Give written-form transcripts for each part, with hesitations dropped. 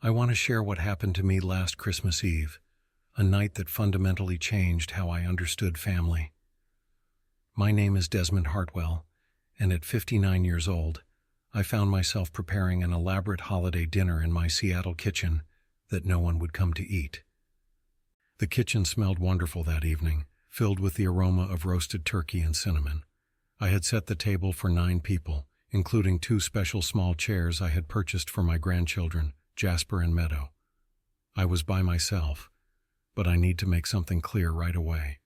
I want to share what happened to me last Christmas Eve, a night that fundamentally changed how I understood family. My name is Desmond Hartwell, and at 59 years old, I found myself preparing an elaborate holiday dinner in my Seattle kitchen that no one would come to eat. The kitchen smelled wonderful that evening, filled with the aroma of roasted turkey and cinnamon. I had set the table for 9 people, including 2 special small chairs I had purchased for my grandchildren, Jasper and Meadow. I was by myself, but I need to make something clear right away.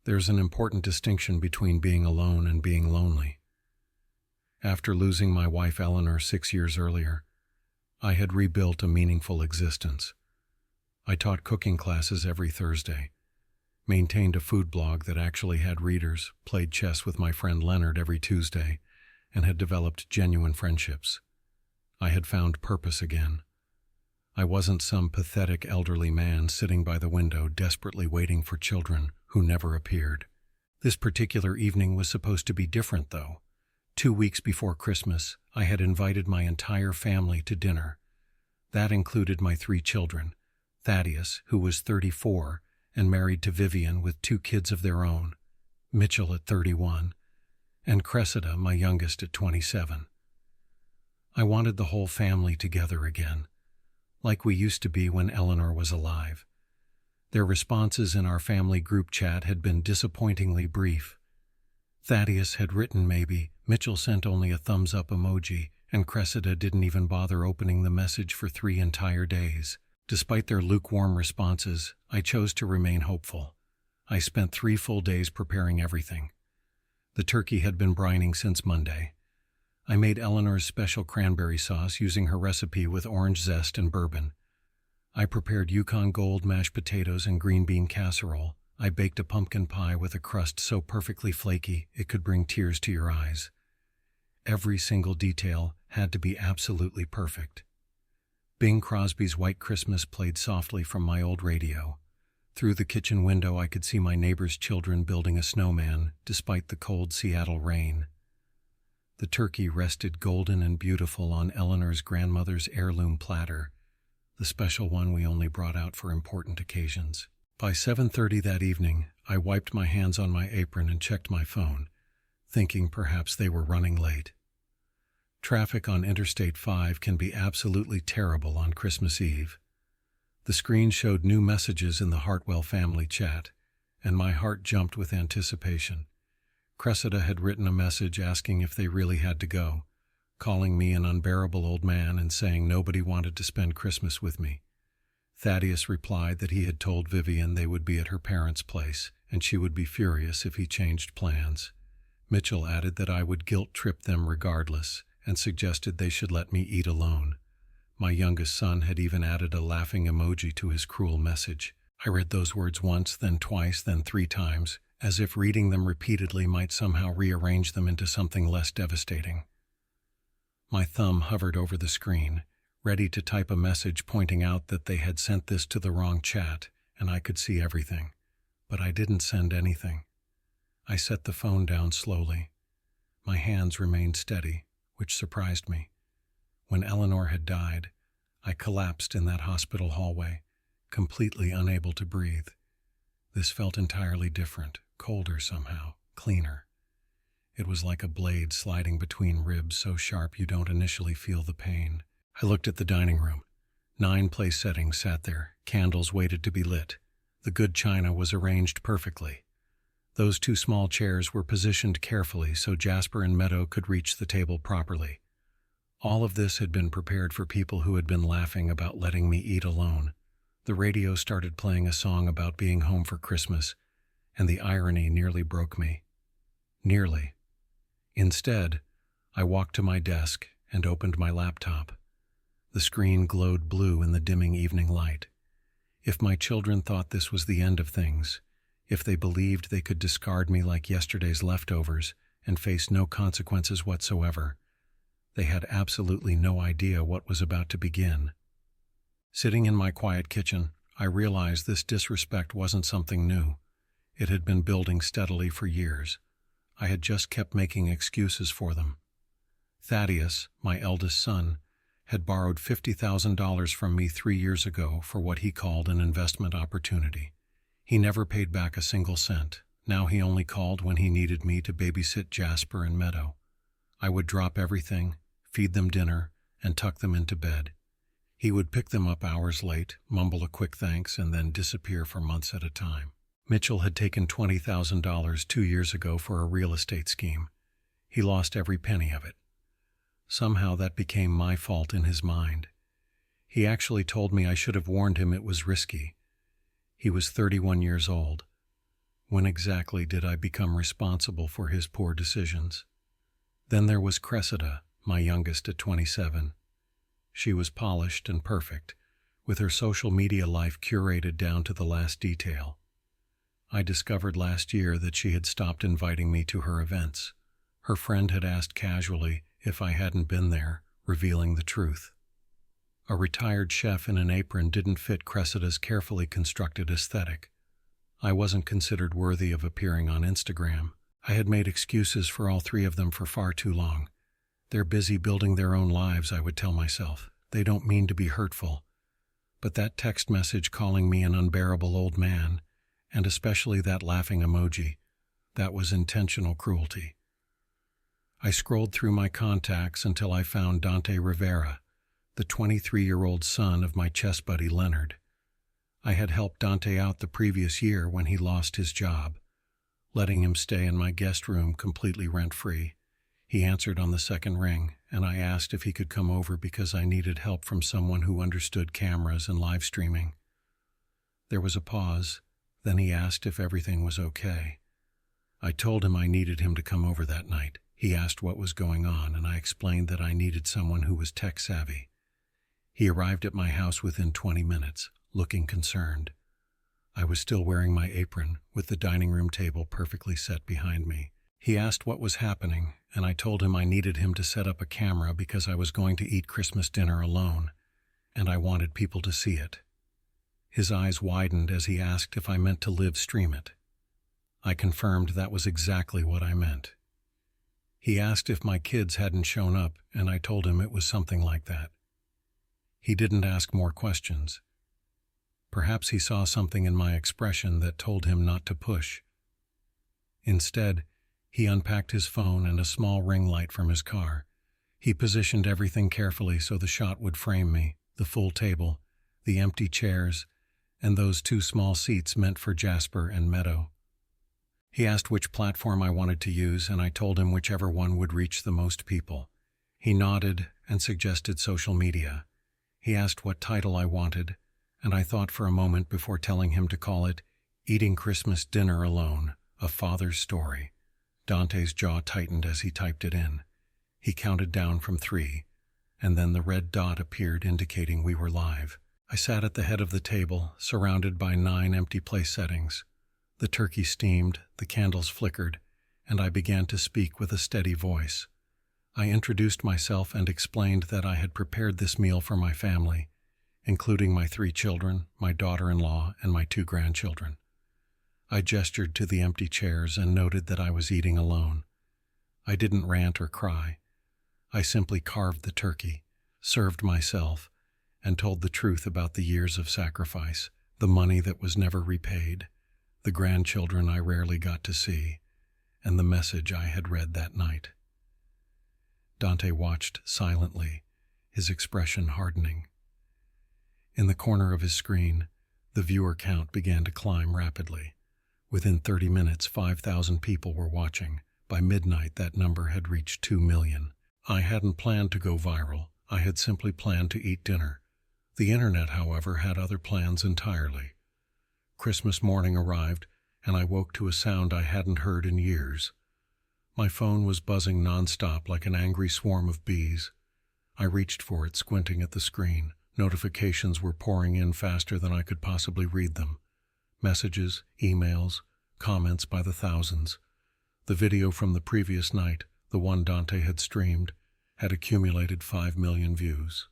There's an important distinction between being alone and being lonely. After losing my wife Eleanor 6 years earlier, I had rebuilt a meaningful existence. I taught cooking classes every Thursday, maintained a food blog that actually had readers, played chess with my friend Leonard every Tuesday, and had developed genuine friendships. I had found purpose again. I wasn't some pathetic elderly man sitting by the window desperately waiting for children who never appeared. This particular evening was supposed to be different, though. 2 weeks before Christmas, I had invited my entire family to dinner. That included my 3 children, Thaddeus, who was 34 and married to Vivian with 2 kids of their own, Mitchell at 31, and Cressida, my youngest, at 27. I wanted the whole family together again, like we used to be when Eleanor was alive. Their responses in our family group chat had been disappointingly brief. Thaddeus had written maybe, Mitchell sent only a thumbs-up emoji, and Cressida didn't even bother opening the message for 3 entire days. Despite their lukewarm responses, I chose to remain hopeful. I spent 3 full days preparing everything. The turkey had been brining since Monday. I made Eleanor's special cranberry sauce using her recipe with orange zest and bourbon. I prepared Yukon Gold mashed potatoes and green bean casserole. I baked a pumpkin pie with a crust so perfectly flaky it could bring tears to your eyes. Every single detail had to be absolutely perfect. Bing Crosby's White Christmas played softly from my old radio. Through the kitchen window I could see my neighbor's children building a snowman despite the cold Seattle rain. The turkey rested golden and beautiful on Eleanor's grandmother's heirloom platter, the special one we only brought out for important occasions. By 7:30 that evening, I wiped my hands on my apron and checked my phone, thinking perhaps they were running late. Traffic on Interstate 5 can be absolutely terrible on Christmas Eve. The screen showed new messages in the Hartwell family chat, and my heart jumped with anticipation. Cressida had written a message asking if they really had to go, calling me an unbearable old man and saying nobody wanted to spend Christmas with me. Thaddeus replied that he had told Vivian they would be at her parents' place, and she would be furious if he changed plans. Mitchell added that I would guilt-trip them regardless, and suggested they should let me eat alone. My youngest son had even added a laughing emoji to his cruel message. I read those words once, then twice, then 3 times, as if reading them repeatedly might somehow rearrange them into something less devastating. My thumb hovered over the screen, ready to type a message pointing out that they had sent this to the wrong chat, and I could see everything. But I didn't send anything. I set the phone down slowly. My hands remained steady, which surprised me. When Eleanor had died, I collapsed in that hospital hallway, completely unable to breathe. This felt entirely different, colder somehow, cleaner. It was like a blade sliding between ribs so sharp you don't initially feel the pain. I looked at the dining room. 9 place settings sat there, candles waited to be lit. The good china was arranged perfectly. Those 2 small chairs were positioned carefully so Jasper and Meadow could reach the table properly. All of this had been prepared for people who had been laughing about letting me eat alone. The radio started playing a song about being home for Christmas, and the irony nearly broke me. Nearly. Instead, I walked to my desk and opened my laptop. The screen glowed blue in the dimming evening light. If my children thought this was the end of things, if they believed they could discard me like yesterday's leftovers and face no consequences whatsoever, they had absolutely no idea what was about to begin. Sitting in my quiet kitchen, I realized this disrespect wasn't something new. It had been building steadily for years. I had just kept making excuses for them. Thaddeus, my eldest son, had borrowed $50,000 from me 3 years ago for what he called an investment opportunity. He never paid back a single cent. Now he only called when he needed me to babysit Jasper and Meadow. I would drop everything, feed them dinner, and tuck them into bed. He would pick them up hours late, mumble a quick thanks, and then disappear for months at a time. Mitchell had taken $20,000 2 years ago for a real estate scheme. He lost every penny of it. Somehow that became my fault in his mind. He actually told me I should have warned him it was risky. He was 31 years old. When exactly did I become responsible for his poor decisions? Then there was Cressida, my youngest at 27. She was polished and perfect, with her social media life curated down to the last detail. I discovered last year that she had stopped inviting me to her events. Her friend had asked casually if I hadn't been there, revealing the truth. A retired chef in an apron didn't fit Cressida's carefully constructed aesthetic. I wasn't considered worthy of appearing on Instagram. I had made excuses for all three of them for far too long. They're busy building their own lives, I would tell myself. They don't mean to be hurtful. But that text message calling me an unbearable old man, and especially that laughing emoji, that was intentional cruelty. I scrolled through my contacts until I found Dante Rivera, the 23-year-old son of my chess buddy Leonard. I had helped Dante out the previous year when he lost his job, letting him stay in my guest room completely rent-free. He answered on the second ring, and I asked if he could come over because I needed help from someone who understood cameras and live streaming. There was a pause, then he asked if everything was okay. I told him I needed him to come over that night. He asked what was going on, and I explained that I needed someone who was tech-savvy. He arrived at my house within 20 minutes, looking concerned. I was still wearing my apron, with the dining room table perfectly set behind me. He asked what was happening, and I told him I needed him to set up a camera because I was going to eat Christmas dinner alone, and I wanted people to see it. His eyes widened as he asked if I meant to live stream it. I confirmed that was exactly what I meant. He asked if my kids hadn't shown up, and I told him it was something like that. He didn't ask more questions. Perhaps he saw something in my expression that told him not to push. Instead, he unpacked his phone and a small ring light from his car. He positioned everything carefully so the shot would frame me, the full table, the empty chairs, and those 2 small seats meant for Jasper and Meadow. He asked which platform I wanted to use, and I told him whichever one would reach the most people. He nodded and suggested social media. He asked what title I wanted, and I thought for a moment before telling him to call it Eating Christmas Dinner Alone, A Father's Story. Dante's jaw tightened as he typed it in. He counted down from 3, and then the red dot appeared indicating we were live. I sat at the head of the table, surrounded by 9 empty place settings. The turkey steamed, the candles flickered, and I began to speak with a steady voice. I introduced myself and explained that I had prepared this meal for my family, including my 3 children, my daughter-in-law, and my 2 grandchildren. I gestured to the empty chairs and noted that I was eating alone. I didn't rant or cry. I simply carved the turkey, served myself, and told the truth about the years of sacrifice, the money that was never repaid, the grandchildren I rarely got to see, and the message I had read that night. Dante watched silently, his expression hardening. In the corner of his screen, the viewer count began to climb rapidly. Within 30 minutes, 5,000 people were watching. By midnight, that number had reached 2 million. I hadn't planned to go viral. I had simply planned to eat dinner. The internet, however, had other plans entirely. Christmas morning arrived, and I woke to a sound I hadn't heard in years. My phone was buzzing nonstop like an angry swarm of bees. I reached for it, squinting at the screen. Notifications were pouring in faster than I could possibly read them. Messages, emails, comments by the thousands. The video from the previous night, the one Dante had streamed, had accumulated 5 million views.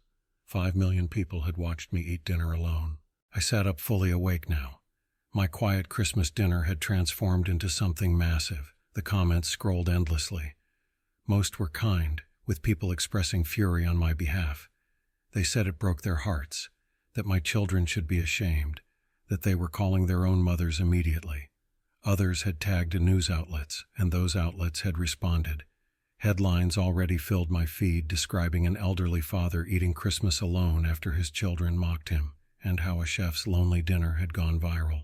5 million people had watched me eat dinner alone. I sat up fully awake now. My quiet Christmas dinner had transformed into something massive. The comments scrolled endlessly. Most were kind, with people expressing fury on my behalf. They said it broke their hearts, that my children should be ashamed, that they were calling their own mothers immediately. Others had tagged news outlets, and those outlets had responded. Headlines already filled my feed describing an elderly father eating Christmas alone after his children mocked him, and how a chef's lonely dinner had gone viral.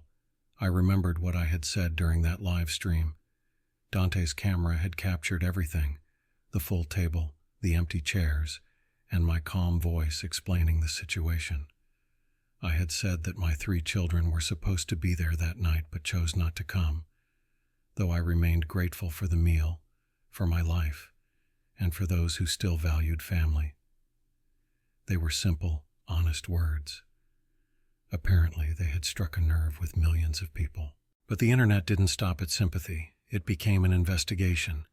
I remembered what I had said during that live stream. Dante's camera had captured everything: the full table, the empty chairs, and my calm voice explaining the situation. I had said that my 3 children were supposed to be there that night but chose not to come, though I remained grateful for the meal, for my life, and for those who still valued family. They were simple, honest words. Apparently, they had struck a nerve with millions of people. But the internet didn't stop at sympathy. It became an investigation.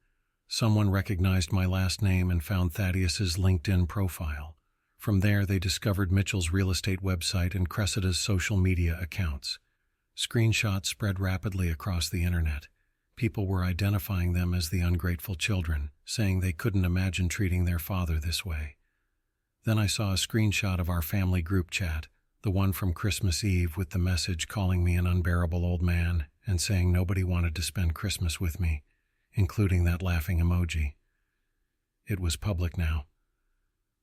Someone recognized my last name and found Thaddeus's LinkedIn profile. From there, they discovered Mitchell's real estate website and Cressida's social media accounts. Screenshots spread rapidly across the internet. People were identifying them as the ungrateful children, saying they couldn't imagine treating their father this way. Then I saw a screenshot of our family group chat, the one from Christmas Eve, with the message calling me an unbearable old man and saying nobody wanted to spend Christmas with me, including that laughing emoji. It was public now.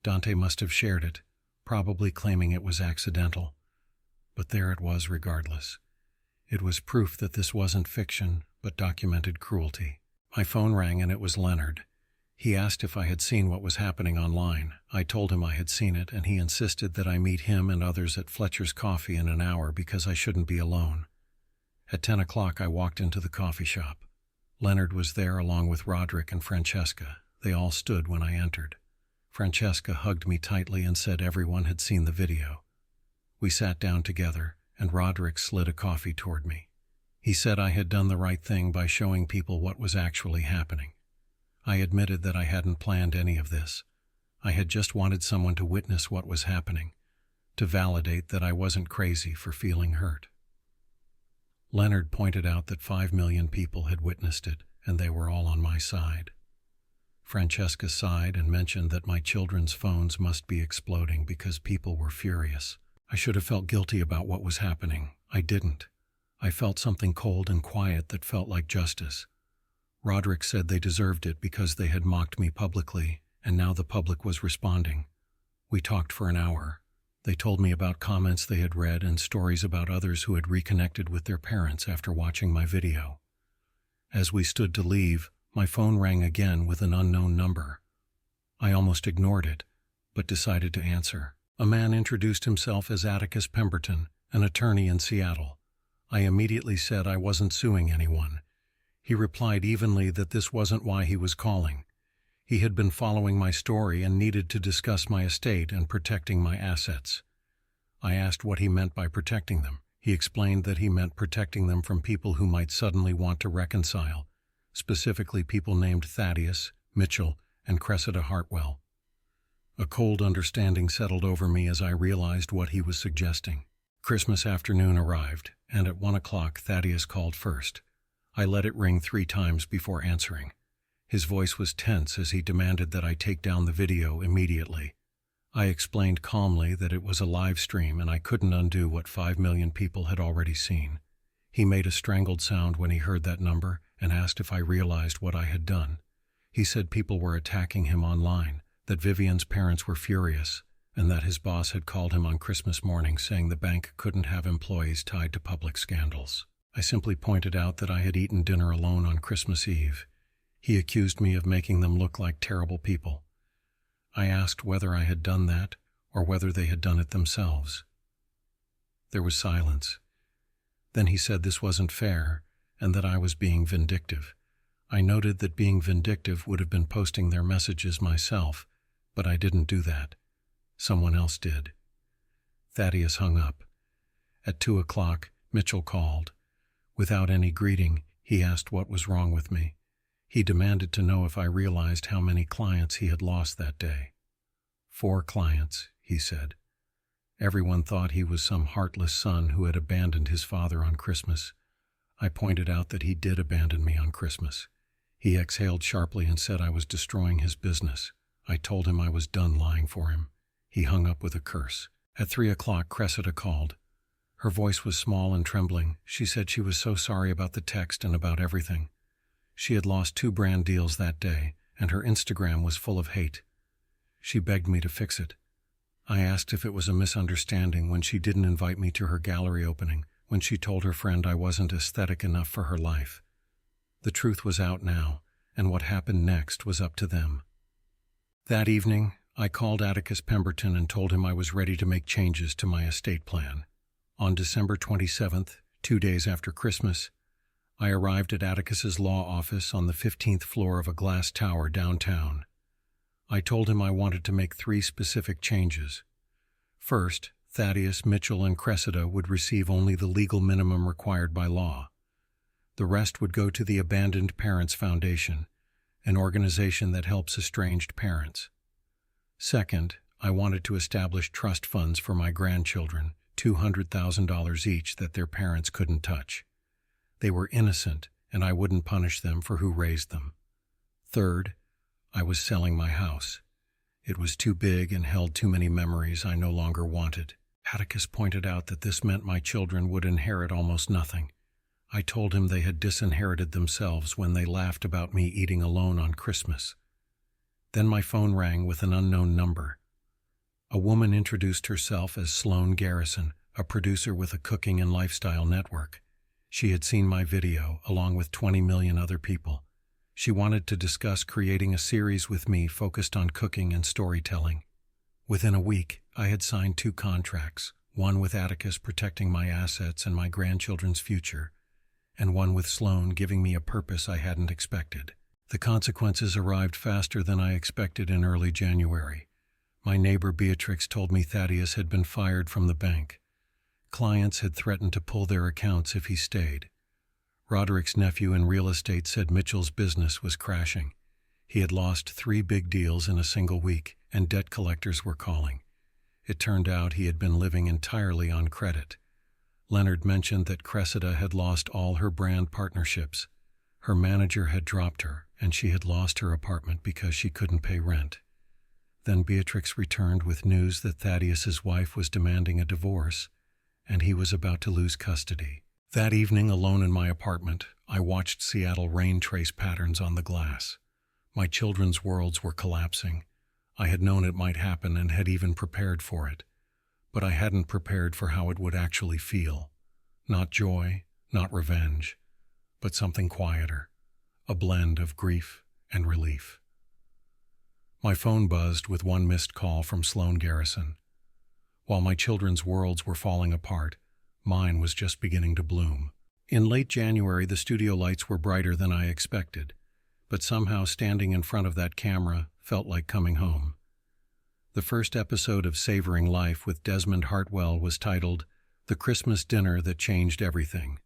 Dante must have shared it, probably claiming it was accidental. But there it was regardless. It was proof that this wasn't fiction, but documented cruelty. My phone rang and it was Leonard. He asked if I had seen what was happening online. I told him I had seen it, and he insisted that I meet him and others at Fletcher's Coffee in an hour because I shouldn't be alone. At 10 o'clock, I walked into the coffee shop. Leonard was there along with Roderick and Francesca. They all stood when I entered. Francesca hugged me tightly and said everyone had seen the video. We sat down together, and Roderick slid a coffee toward me. He said I had done the right thing by showing people what was actually happening. I admitted that I hadn't planned any of this. I had just wanted someone to witness what was happening, to validate that I wasn't crazy for feeling hurt. Leonard pointed out that 5 million people had witnessed it, and they were all on my side. Francesca sighed and mentioned that my children's phones must be exploding because people were furious. I should have felt guilty about what was happening. I didn't. I felt something cold and quiet that felt like justice. Roderick said they deserved it because they had mocked me publicly, and now the public was responding. We talked for an hour. They told me about comments they had read and stories about others who had reconnected with their parents after watching my video. As we stood to leave, my phone rang again with an unknown number. I almost ignored it, but decided to answer. A man introduced himself as Atticus Pemberton, an attorney in Seattle. I immediately said I wasn't suing anyone. He replied evenly that this wasn't why he was calling. He had been following my story and needed to discuss my estate and protecting my assets. I asked what he meant by protecting them. He explained that he meant protecting them from people who might suddenly want to reconcile, specifically people named Thaddeus, Mitchell, and Cressida Hartwell. A cold understanding settled over me as I realized what he was suggesting. Christmas afternoon arrived, and at 1 o'clock Thaddeus called first. I let it ring 3 times before answering. His voice was tense as he demanded that I take down the video immediately. I explained calmly that it was a live stream and I couldn't undo what 5 million people had already seen. He made a strangled sound when he heard that number and asked if I realized what I had done. He said people were attacking him online, that Vivian's parents were furious, and that his boss had called him on Christmas morning saying the bank couldn't have employees tied to public scandals. I simply pointed out that I had eaten dinner alone on Christmas Eve. He accused me of making them look like terrible people. I asked whether I had done that or whether they had done it themselves. There was silence. Then he said this wasn't fair and that I was being vindictive. I noted that being vindictive would have been posting their messages myself, but I didn't do that. Someone else did. Thaddeus hung up. At 2 o'clock, Mitchell called. Without any greeting, he asked what was wrong with me. He demanded to know if I realized how many clients he had lost that day. 4 clients, he said. Everyone thought he was some heartless son who had abandoned his father on Christmas. I pointed out that he did abandon me on Christmas. He exhaled sharply and said I was destroying his business. I told him I was done lying for him. He hung up with a curse. At 3 o'clock, Cressida called. Her voice was small and trembling. She said she was so sorry about the text and about everything. She had lost 2 brand deals that day, and her Instagram was full of hate. She begged me to fix it. I asked if it was a misunderstanding when she didn't invite me to her gallery opening, when she told her friend I wasn't aesthetic enough for her life. The truth was out now, and what happened next was up to them. That evening, I called Atticus Pemberton and told him I was ready to make changes to my estate plan. On December 27th, 2 days after Christmas, I arrived at Atticus's law office on the 15th floor of a glass tower downtown. I told him I wanted to make 3 specific changes. First, Thaddeus, Mitchell, and Cressida would receive only the legal minimum required by law. The rest would go to the Abandoned Parents Foundation, an organization that helps estranged parents. Second, I wanted to establish trust funds for my grandchildren, $200,000 each that their parents couldn't touch. They were innocent, and I wouldn't punish them for who raised them. Third, I was selling my house. It was too big and held too many memories I no longer wanted. Atticus pointed out that this meant my children would inherit almost nothing. I told him they had disinherited themselves when they laughed about me eating alone on Christmas. Then my phone rang with an unknown number. A woman introduced herself as Sloan Garrison, a producer with a cooking and lifestyle network. She had seen my video, along with 20 million other people. She wanted to discuss creating a series with me focused on cooking and storytelling. Within a week, I had signed 2 contracts, one with Atticus protecting my assets and my grandchildren's future, and one with Sloan giving me a purpose I hadn't expected. The consequences arrived faster than I expected in early January. My neighbor Beatrix told me Thaddeus had been fired from the bank. Clients had threatened to pull their accounts if he stayed. Roderick's nephew in real estate said Mitchell's business was crashing. He had lost 3 big deals in a single week, and debt collectors were calling. It turned out he had been living entirely on credit. Leonard mentioned that Cressida had lost all her brand partnerships. Her manager had dropped her, and she had lost her apartment because she couldn't pay rent. Then Beatrix returned with news that Thaddeus's wife was demanding a divorce, and he was about to lose custody. That evening, alone in my apartment, I watched Seattle rain trace patterns on the glass. My children's worlds were collapsing. I had known it might happen and had even prepared for it. But I hadn't prepared for how it would actually feel. Not joy, not revenge, but something quieter, a blend of grief and relief. My phone buzzed with one missed call from Sloan Garrison. While my children's worlds were falling apart, mine was just beginning to bloom. In late January, the studio lights were brighter than I expected, but somehow standing in front of that camera felt like coming home. The first episode of Savoring Life with Desmond Hartwell was titled The Christmas Dinner That Changed Everything.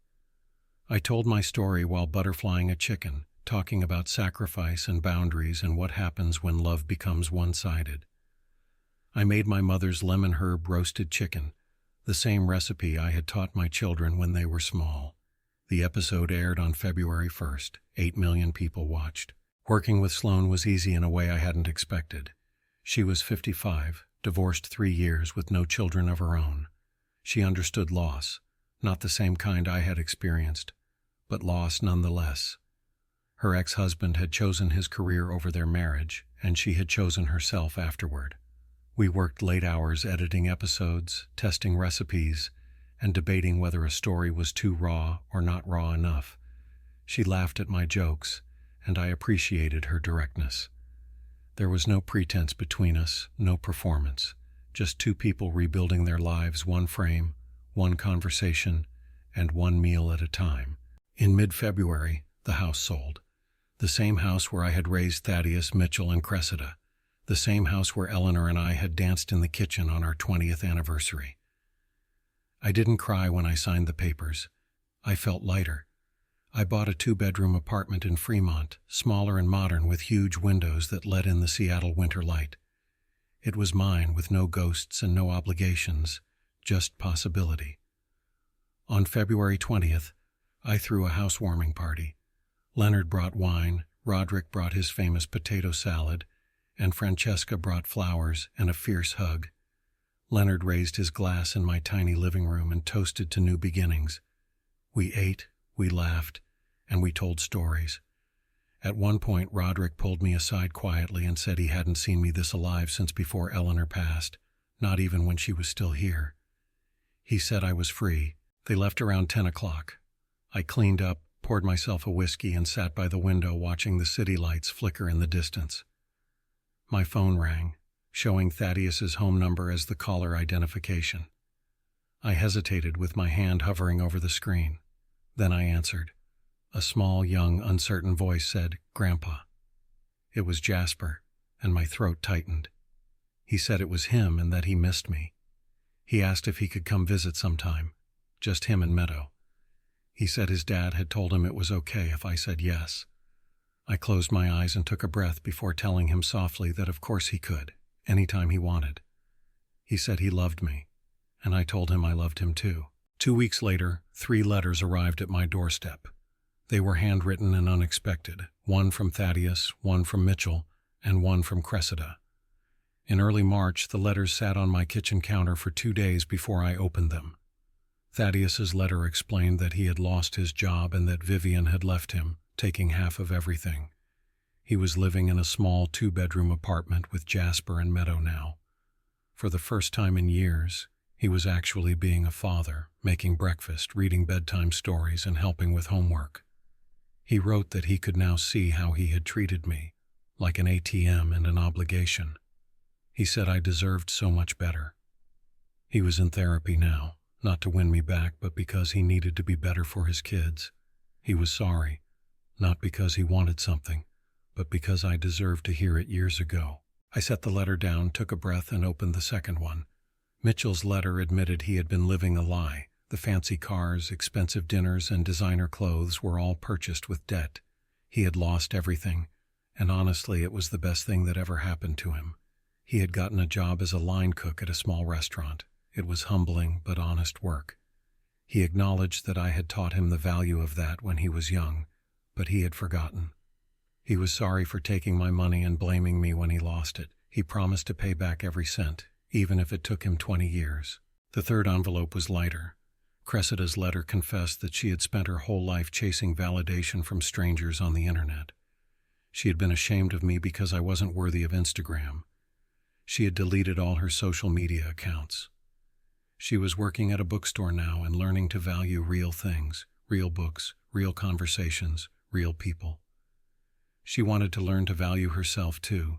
I told my story while butterflying a chicken, talking about sacrifice and boundaries and what happens when love becomes one-sided. I made my mother's lemon herb roasted chicken, the same recipe I had taught my children when they were small. The episode aired on February 1st. 8 million people watched. Working with Sloan was easy in a way I hadn't expected. She was 55, divorced 3 years with no children of her own. She understood loss, not the same kind I had experienced, but loss nonetheless. Her ex-husband had chosen his career over their marriage, and she had chosen herself afterward. We worked late hours editing episodes, testing recipes, and debating whether a story was too raw or not raw enough. She laughed at my jokes, and I appreciated her directness. There was no pretense between us, no performance, just 2 people rebuilding their lives one frame, one conversation, and one meal at a time. In mid-February, the house sold. The same house where I had raised Thaddeus, Mitchell, and Cressida. The same house where Eleanor and I had danced in the kitchen on our 20th anniversary. I didn't cry when I signed the papers. I felt lighter. I bought a 2-bedroom apartment in Fremont, smaller and modern with huge windows that let in the Seattle winter light. It was mine with no ghosts and no obligations, just possibility. On February 20th, I threw a housewarming party. Leonard brought wine, Roderick brought his famous potato salad, and Francesca brought flowers and a fierce hug. Leonard raised his glass in my tiny living room and toasted to new beginnings. We ate, we laughed, and we told stories. At one point, Roderick pulled me aside quietly and said he hadn't seen me this alive since before Eleanor passed, not even when she was still here. He said I was free. They left around 10 o'clock. I cleaned up, poured myself a whiskey, and sat by the window watching the city lights flicker in the distance. My phone rang, showing Thaddeus's home number as the caller identification. I hesitated with my hand hovering over the screen. Then I answered. A small, young, uncertain voice said, "Grandpa." It was Jasper, and my throat tightened. He said it was him and that he missed me. He asked if he could come visit sometime, just him and Meadow. He said his dad had told him it was okay if I said yes. I closed my eyes and took a breath before telling him softly that of course he could, anytime he wanted. He said he loved me, and I told him I loved him too. 2 weeks later, 3 letters arrived at my doorstep. They were handwritten and unexpected, one from Thaddeus, one from Mitchell, and one from Cressida. In early March, the letters sat on my kitchen counter for 2 days before I opened them. Thaddeus's letter explained that he had lost his job and that Vivian had left him, taking half of everything. He was living in a small 2-bedroom apartment with Jasper and Meadow now. For the first time in years, he was actually being a father, making breakfast, reading bedtime stories, and helping with homework. He wrote that he could now see how he had treated me, like an ATM and an obligation. He said I deserved so much better. He was in therapy now, not to win me back, but because he needed to be better for his kids. He was sorry, not because he wanted something, but because I deserved to hear it years ago. I set the letter down, took a breath, and opened the second one. Mitchell's letter admitted he had been living a lie. The fancy cars, expensive dinners, and designer clothes were all purchased with debt. He had lost everything, and honestly, it was the best thing that ever happened to him. He had gotten a job as a line cook at a small restaurant. It was humbling but honest work. He acknowledged that I had taught him the value of that when he was young, but he had forgotten. He was sorry for taking my money and blaming me when he lost it. He promised to pay back every cent, even if it took him 20 years. The third envelope was lighter. Cressida's letter confessed that she had spent her whole life chasing validation from strangers on the internet. She had been ashamed of me because I wasn't worthy of Instagram. She had deleted all her social media accounts. She was working at a bookstore now and learning to value real things, real books, real conversations, real people. She wanted to learn to value herself too,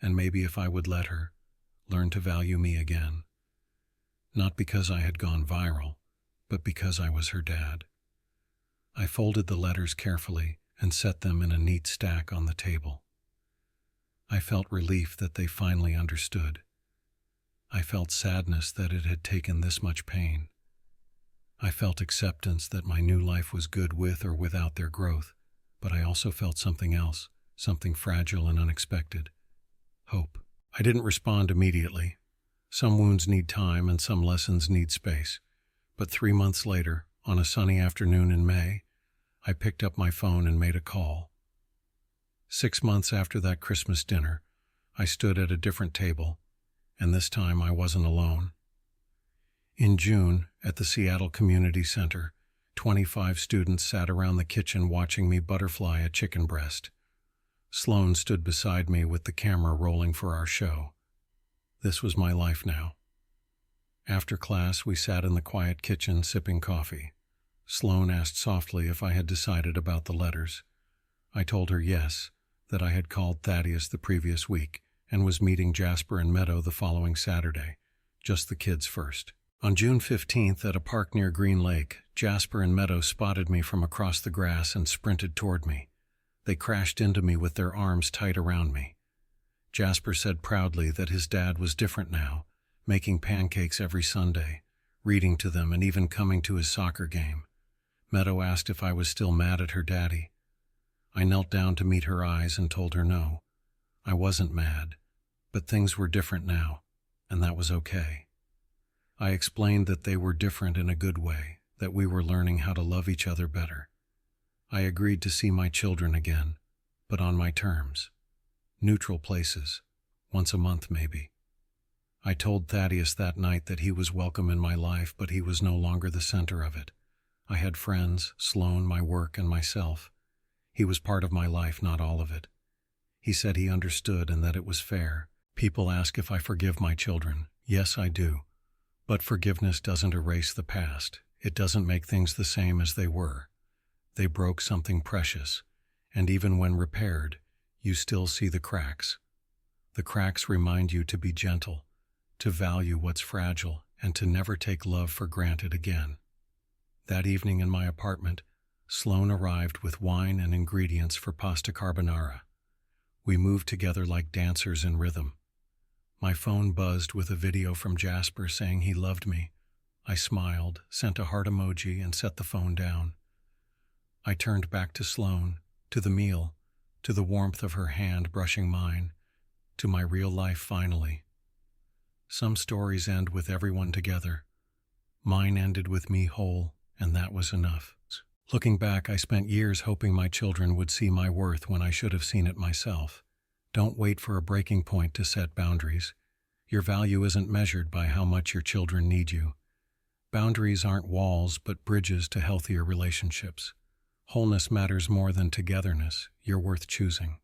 and maybe if I would let her, learn to value me again. Not because I had gone viral, but because I was her dad. I folded the letters carefully and set them in a neat stack on the table. I felt relief that they finally understood. I felt sadness that it had taken this much pain. I felt acceptance that my new life was good with or without their growth, but I also felt something else, something fragile and unexpected. Hope. I didn't respond immediately. Some wounds need time and some lessons need space. But 3 months later, on a sunny afternoon in May, I picked up my phone and made a call. 6 months after that Christmas dinner, I stood at a different table, and this time I wasn't alone. In June, at the Seattle Community Center, 25 students sat around the kitchen watching me butterfly a chicken breast. Sloan stood beside me with the camera rolling for our show. This was my life now. After class, we sat in the quiet kitchen sipping coffee. Sloan asked softly if I had decided about the letters. I told her yes, that I had called Thaddeus the previous week and was meeting Jasper and Meadow the following Saturday, just the kids first. On June 15th, at a park near Green Lake, Jasper and Meadow spotted me from across the grass and sprinted toward me. They crashed into me with their arms tight around me. Jasper said proudly that his dad was different now, making pancakes every Sunday, reading to them, and even coming to his soccer game. Meadow asked if I was still mad at her daddy. I knelt down to meet her eyes and told her no. I wasn't mad, but things were different now, and that was okay. I explained that they were different in a good way, that we were learning how to love each other better. I agreed to see my children again, but on my terms. Neutral places, once a month maybe. I told Thaddeus that night that he was welcome in my life, but he was no longer the center of it. I had friends, Sloan, my work, and myself. He was part of my life, not all of it. He said he understood and that it was fair. People ask if I forgive my children. Yes, I do. But forgiveness doesn't erase the past. It doesn't make things the same as they were. They broke something precious, and even when repaired, you still see the cracks. The cracks remind you to be gentle, to value what's fragile, and to never take love for granted again. That evening in my apartment, Sloan arrived with wine and ingredients for pasta carbonara. We moved together like dancers in rhythm. My phone buzzed with a video from Jasper saying he loved me. I smiled, sent a heart emoji, and set the phone down. I turned back to Sloan, to the meal, to the warmth of her hand brushing mine, to my real life finally. Some stories end with everyone together. Mine ended with me whole, and that was enough. Looking back, I spent years hoping my children would see my worth when I should have seen it myself. Don't wait for a breaking point to set boundaries. Your value isn't measured by how much your children need you. Boundaries aren't walls, but bridges to healthier relationships. Wholeness matters more than togetherness. You're worth choosing.